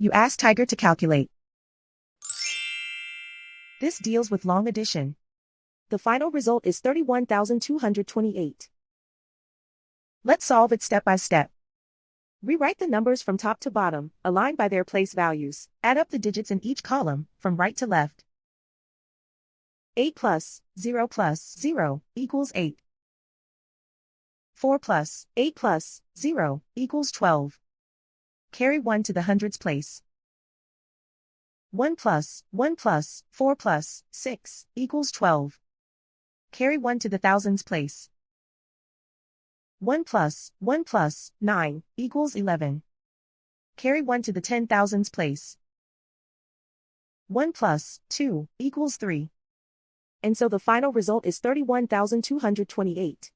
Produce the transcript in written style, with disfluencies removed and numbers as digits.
You ask Tiger to calculate. This deals with long addition. The final result is 31,228. Let's solve it step by step. Rewrite the numbers from top to bottom, aligned by their place values. Add up the digits in each column, from right to left. 8 plus 0 plus 0 equals 8. 4 plus 8 plus 0 equals 12. Carry 1 to the hundreds place. 1 plus 4 plus 6 equals 12. Carry 1 to the thousands place. 1 plus 9 equals 11. Carry 1 to the 10,000s place. 1 plus 2 equals 3. And so the final result is 31,228.